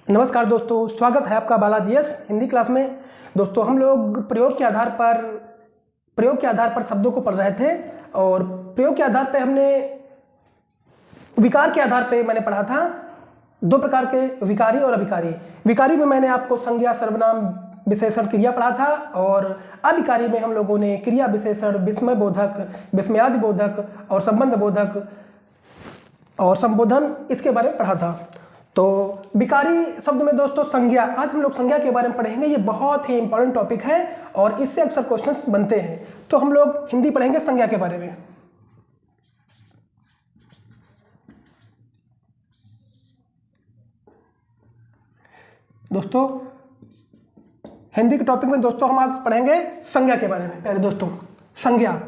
नमस्कार दोस्तों, स्वागत है आपका बालाजी एस हिंदी क्लास में। दोस्तों हम लोग प्रयोग के आधार पर शब्दों को पढ़ रहे थे और प्रयोग के आधार पर हमने विकार के आधार पर मैंने पढ़ा था दो प्रकार के, विकारी और अभिकारी। विकारी में मैंने आपको संज्ञा, सर्वनाम, विशेषण, क्रिया पढ़ा था और अभिकारी में हम लोगों ने क्रिया, विशेषण, विस्मय बोधक, विस्मयादि बोधक और संबंध बोधक और संबोधन इसके बारे में पढ़ा था। तो विकारी शब्द में दोस्तों संज्ञा, आज हम लोग संज्ञा के बारे में पढ़ेंगे। ये बहुत ही इंपॉर्टेंट टॉपिक है और इससे अक्सर क्वेश्चंस बनते हैं। तो हम लोग हिंदी पढ़ेंगे संज्ञा के बारे में। दोस्तों हिंदी के टॉपिक में दोस्तों हम आज पढ़ेंगे संज्ञा के बारे में। पहले दोस्तों संज्ञा,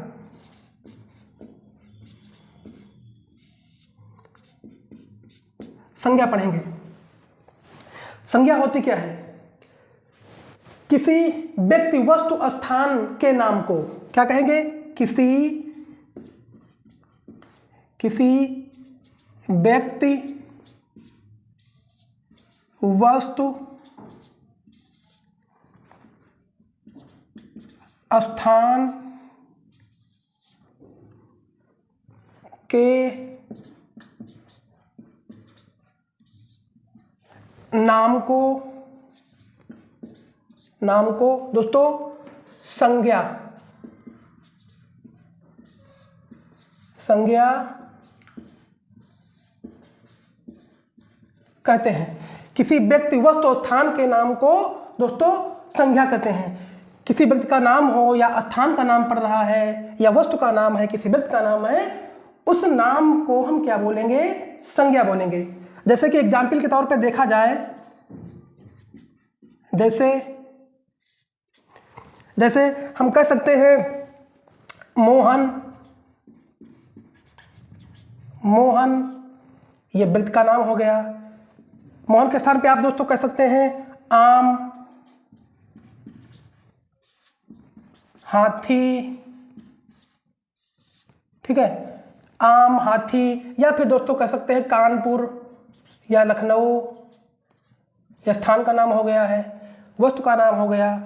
संज्ञा पढ़ेंगे। संज्ञा होती क्या है? किसी व्यक्ति, वस्तु, स्थान के नाम को क्या कहेंगे? किसी व्यक्ति, वस्तु, स्थान के नाम को दोस्तों संज्ञा कहते हैं। किसी व्यक्ति, वस्तु, स्थान के नाम को दोस्तों संज्ञा कहते हैं। किसी व्यक्ति का नाम हो या स्थान का नाम पड़ रहा है या वस्तु का नाम है, किसी व्यक्ति का नाम है, उस नाम को हम क्या बोलेंगे? संज्ञा बोलेंगे। जैसे कि एग्जाम्पल के तौर पे देखा जाए, जैसे हम कह सकते हैं मोहन, ये व्यक्ति का नाम हो गया। मोहन के स्थान पे आप दोस्तों कह सकते हैं आम, हाथी, ठीक है, आम, हाथी। या फिर दोस्तों कह सकते हैं कानपुर या लखनऊ, या स्थान का नाम हो गया है, वस्तु का नाम हो गया,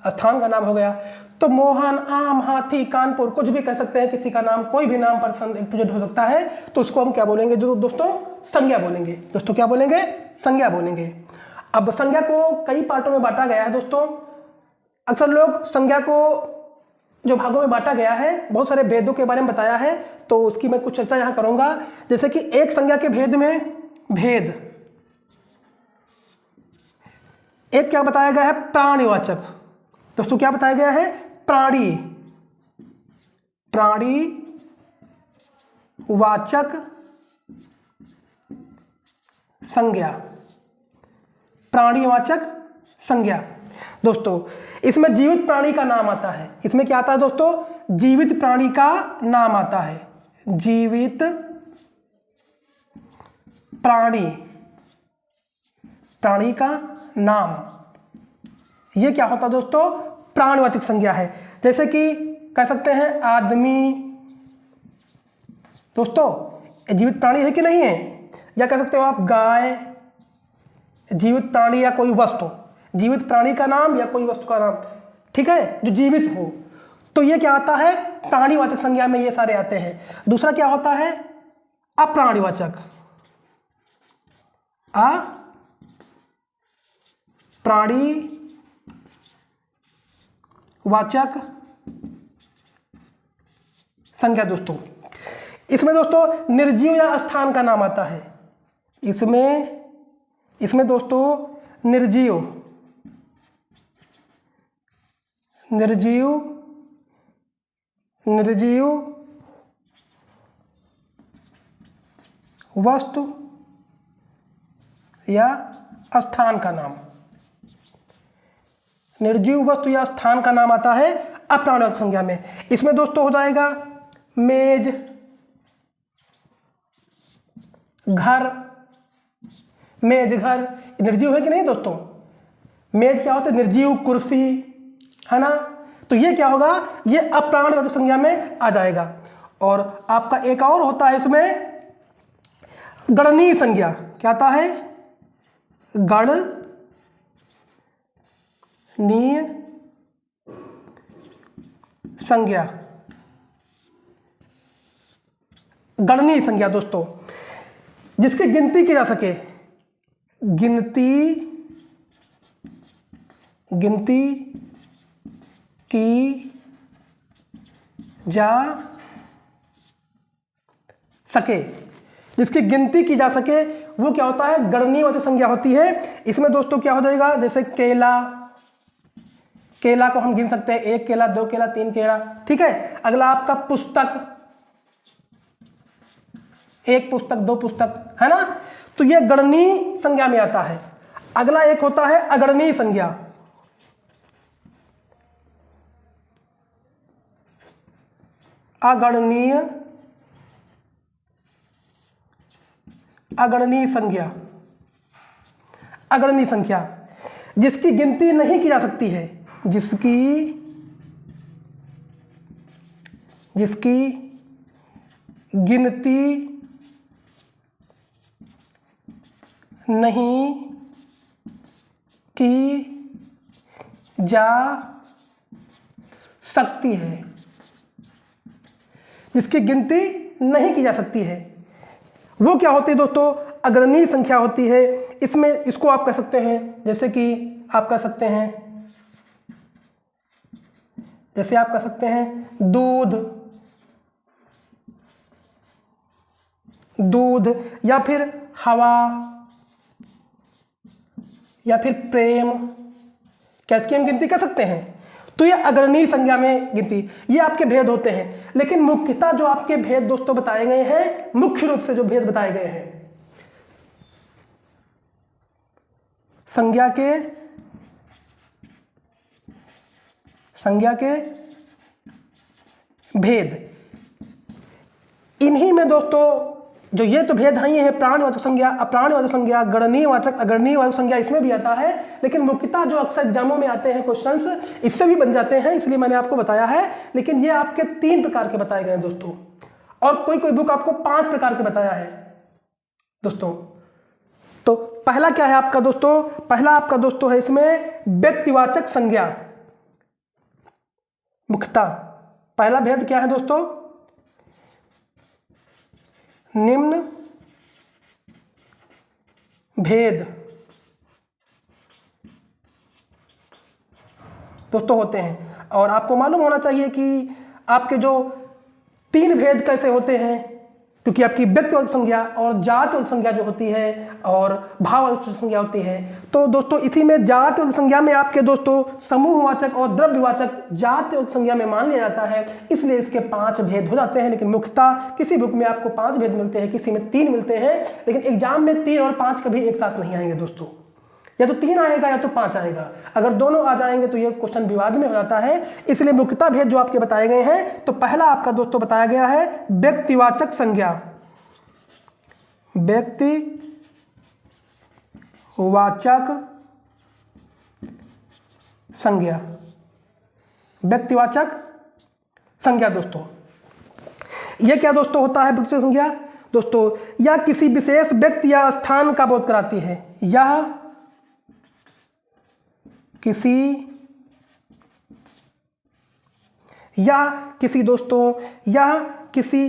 स्थान का नाम हो गया। तो मोहन, आम, हाथी, कानपुर, कुछ भी कह सकते हैं। किसी का नाम, कोई भी नाम पर्सन एग्जीक्यूट हो सकता है, तो उसको हम क्या बोलेंगे? जो दोस्तों संज्ञा बोलेंगे। दोस्तों क्या बोलेंगे? संज्ञा बोलेंगे। अब संज्ञा को कई पार्टों में बांटा गया है दोस्तों। अक्सर लोग संज्ञा को जो भागों में बांटा गया है, बहुत सारे भेदों के बारे में बताया है, तो उसकी मैं कुछ चर्चा यहाँ करूंगा। जैसे कि एक संज्ञा के भेद में एक क्या बताया गया है? प्राणीवाचक। दोस्तों क्या बताया गया है? प्राणीवाचक संज्ञा, प्राणीवाचक संज्ञा। दोस्तों इसमें जीवित प्राणी का नाम आता है। इसमें क्या आता है दोस्तों? जीवित प्राणी का नाम आता है। जीवित प्राणी का नाम, ये क्या होता है दोस्तों? प्राणवाचक संज्ञा है। जैसे कि कह सकते हैं आदमी, दोस्तों जीवित प्राणी है कि नहीं है? या कह सकते हो आप गाय, जीवित प्राणी या कोई वस्तु, जीवित प्राणी का नाम या कोई वस्तु का नाम, ठीक है, जो जीवित हो, तो ये क्या आता है? प्राणीवाचक संज्ञा में ये सारे आते हैं। दूसरा क्या होता है? अप्राणीवाचक, प्राणीवाचक संज्ञा। दोस्तों इसमें दोस्तों निर्जीव या स्थान का नाम आता है। इसमें दोस्तों निर्जीव, वस्तु या स्थान का नाम, निर्जीव वस्तु या स्थान का नाम आता है अप्राणवाचक संज्ञा में। इसमें दोस्तों हो जाएगा मेज, घर, निर्जीव है कि नहीं दोस्तों? मेज क्या होता है? निर्जीव। कुर्सी, है ना? तो ये क्या होगा? ये अप्राणवाचक संज्ञा में आ जाएगा। और आपका एक और होता है इसमें गणनीय संज्ञा। क्या आता है? गणनीय संज्ञा। गणनीय संज्ञा दोस्तों, जिसकी गिनती की जा सके, गिनती की जा सके, जिसकी गिनती की जा सके वो क्या होता है, गणनीयवाचक संज्ञा होती है। इसमें दोस्तों क्या हो जाएगा, जैसे केला, केला को हम गिन सकते हैं, 1 केला, 2 केला, 3 केला, ठीक है। अगला आपका पुस्तक, 1 पुस्तक, 2 पुस्तक, है ना, तो ये गणनीय संज्ञा में आता है। अगला एक होता है अगणनीय संज्ञा। अगणनीय संज्ञा, अगणनीय संख्या, जिसकी गिनती नहीं की जा सकती है, जिसकी गिनती नहीं की जा सकती है, जिसकी गिनती नहीं की जा सकती है, वो क्या होती है दोस्तों, अगणनीय संख्या होती है। इसमें इसको आप कह सकते हैं, जैसे कि आप कह सकते हैं, जैसे आप कह सकते हैं दूध, या फिर हवा, या फिर प्रेम, क्या इसकी हम गिनती कर सकते हैं। तो ये अगणनीय संज्ञा में गिनती, ये आपके भेद होते हैं। लेकिन मुख्यतः जो आपके भेद दोस्तों बताए गए हैं, मुख्य रूप से जो भेद बताए गए हैं, संज्ञा के भेद, इन्हीं में दोस्तों जो ये तो भेद ही है, प्राणवाचक संज्ञा, अप्राणवाचक संज्ञा, गणनीयवाचक, अगणनीयवाचक संज्ञा, इसमें भी आता है। लेकिन मुख्यतः जो अक्सर एग्जामों में आते हैं क्वेश्चंस, इससे भी बन जाते हैं, इसलिए मैंने आपको बताया है। लेकिन ये आपके 3 प्रकार के बताए गए हैं दोस्तों, और कोई बुक आपको 5 प्रकार के बताया है दोस्तों। तो पहला क्या है आपका दोस्तों, पहला आपका दोस्तों है इसमें व्यक्तिवाचक संज्ञा। मुख्यतः पहला भेद क्या है दोस्तों, निम्न भेद दोस्तों होते हैं। और आपको मालूम होना चाहिए कि आपके जो 3 भेद कैसे होते हैं, क्योंकि आपकी व्यक्तिवाचक संज्ञा और जातवाचक संज्ञा जो होती है और भाववाचक संज्ञा होती है। तो दोस्तों इसी में जातवाचक संज्ञा में आपके दोस्तों समूहवाचक और द्रव्यवाचक जातवाचक संज्ञा में मान लिया जाता है, इसलिए इसके 5 भेद हो जाते हैं। लेकिन मुख्यतः किसी बुक में आपको 5 भेद मिलते हैं, किसी में 3 मिलते हैं। लेकिन एग्जाम में 3 और 5 कभी एक साथ नहीं आएंगे दोस्तों, या तो 3 आएगा या तो 5 आएगा। अगर दोनों आ जाएंगे तो ये क्वेश्चन विवाद में हो जाता है। इसलिए मुख्यतः भेद जो आपके बताए गए हैं, तो पहला आपका दोस्तों बताया गया है व्यक्तिवाचक संज्ञा, व्यक्तिवाचक संज्ञा, व्यक्तिवाचक संज्ञा दोस्तों। यह क्या दोस्तों होता है व्यक्तिवाचक संज्ञा दोस्तों, यह किसी विशेष व्यक्ति या स्थान का बोध कराती है। यह किसी दोस्तों, यह किसी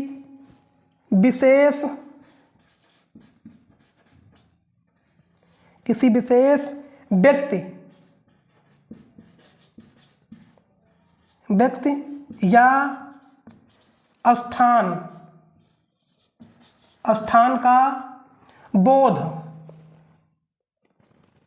विशेष व्यक्ति या स्थान का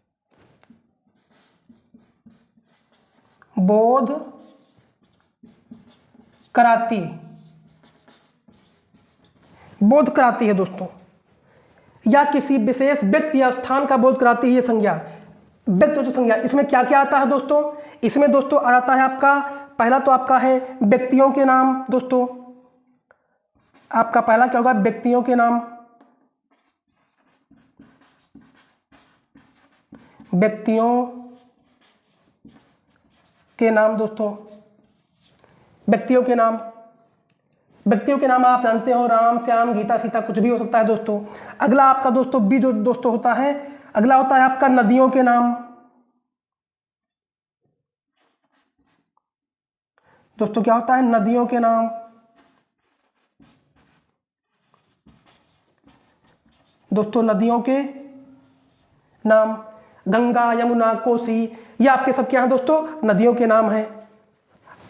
बोध कराती है दोस्तों, या किसी विशेष व्यक्ति या स्थान का बोध कराती है संज्ञा, व्यक्तिवाचक संज्ञा। इसमें क्या क्या आता है दोस्तों, इसमें दोस्तों आता है आपका, पहला तो आपका है व्यक्तियों के नाम दोस्तों। आपका पहला क्या होगा, व्यक्तियों के नाम, व्यक्तियों के नाम दोस्तों, व्यक्तियों के नाम आप जानते हो, राम, श्याम, गीता, सीता, कुछ भी हो सकता है दोस्तों। अगला आपका दोस्तों बी जो दोस्तों होता है, अगला होता है आपका नदियों के नाम। दोस्तों क्या होता है? नदियों के नाम। दोस्तों नदियों के नाम, गंगा, यमुना, कोसी, ये आपके सब क्या हैं दोस्तों? नदियों के नाम हैं।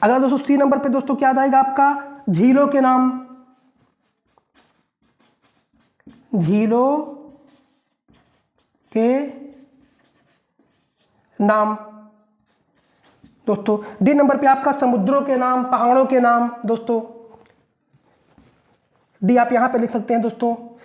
अगला दोस्तों सी नंबर पे दोस्तों क्या आ जाएगा आपका? झीलों के नाम। झीलों के नाम। दोस्तों डी नंबर पे आपका समुद्रों के नाम, पहाड़ों के नाम। दोस्तों डी आप यहां पे लिख सकते हैं दोस्तों।